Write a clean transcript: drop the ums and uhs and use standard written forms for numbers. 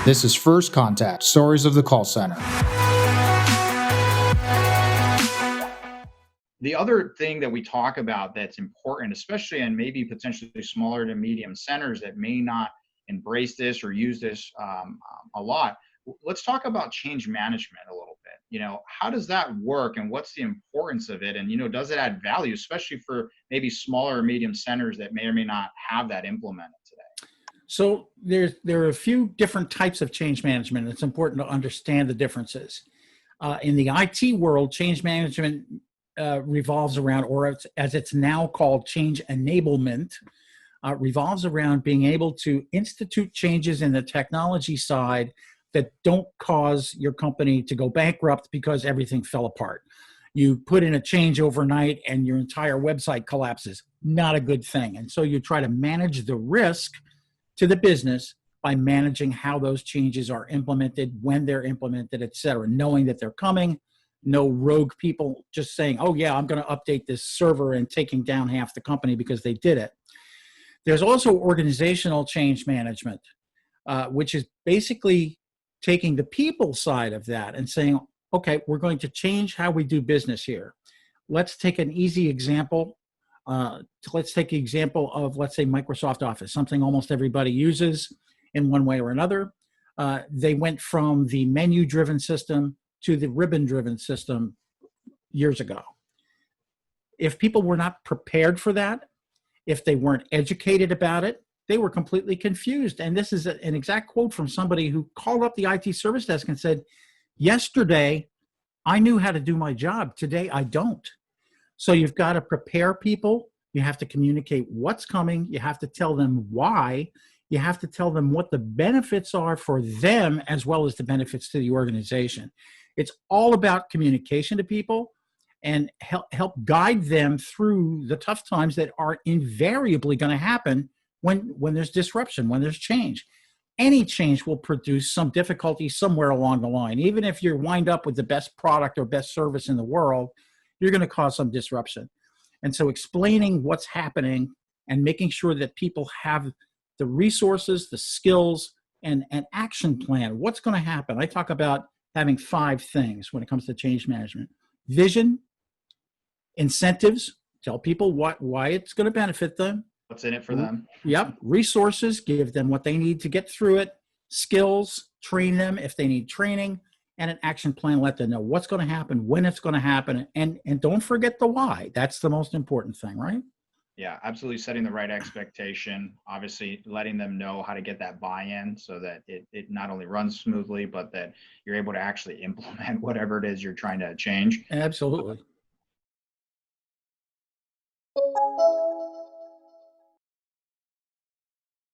This is First Contact, Stories of the Call Center. The other thing that we talk about that's important, especially in maybe potentially smaller to medium centers that may not embrace this or use this a lot, let's talk about change management a little bit. How does that work and what's the importance of it? And, does it add value, especially for maybe smaller or medium centers that may or may not have that implemented today? So there are a few different types of change management. It's important to understand the differences. In the IT world, change management revolves around, or as it's now called, change enablement, revolves around being able to institute changes in the technology side that don't cause your company to go bankrupt because everything fell apart. You put in a change overnight and your entire website collapses. Not a good thing. And so you try to manage the risk to the business by managing how those changes are implemented, when they're implemented, et cetera, knowing that they're coming, no rogue people just saying, oh yeah, I'm going to update this server and taking down half the company because they did it. There's also organizational change management, which is basically taking the people side of that and saying, okay, we're going to change how we do business here. Let's take an easy example. Let's take the example of, let's say, Microsoft Office, something almost everybody uses in one way or another. They went from the menu-driven system to the ribbon-driven system years ago. If people were not prepared for that, if they weren't educated about it, they were completely confused. And this is an exact quote from somebody who called up the IT service desk and said, yesterday, I knew how to do my job. Today, I don't. So you've got to prepare people. You have to communicate what's coming. You have to tell them why. You have to tell them what the benefits are for them as well as the benefits to the organization. It's all about communication to people and help guide them through the tough times that are invariably going to happen when there's disruption, when there's change. Any change will produce some difficulty somewhere along the line. Even if you wind up with the best product or best service in the world, you're going to cause some disruption. And so explaining what's happening and making sure that people have the resources, the skills, and an action plan. What's going to happen? I talk about having 5 things when it comes to change management. Vision, incentives, tell people why it's going to benefit them. What's in it for them? Yep. Resources, give them what they need to get through it. Skills, train them if they need training. And an action plan, let them know what's going to happen, when it's going to happen, and don't forget the why. That's the most important thing, right? Yeah, absolutely. Setting the right expectation, obviously letting them know how to get that buy-in so that it not only runs smoothly, but that you're able to actually implement whatever it is you're trying to change. Absolutely.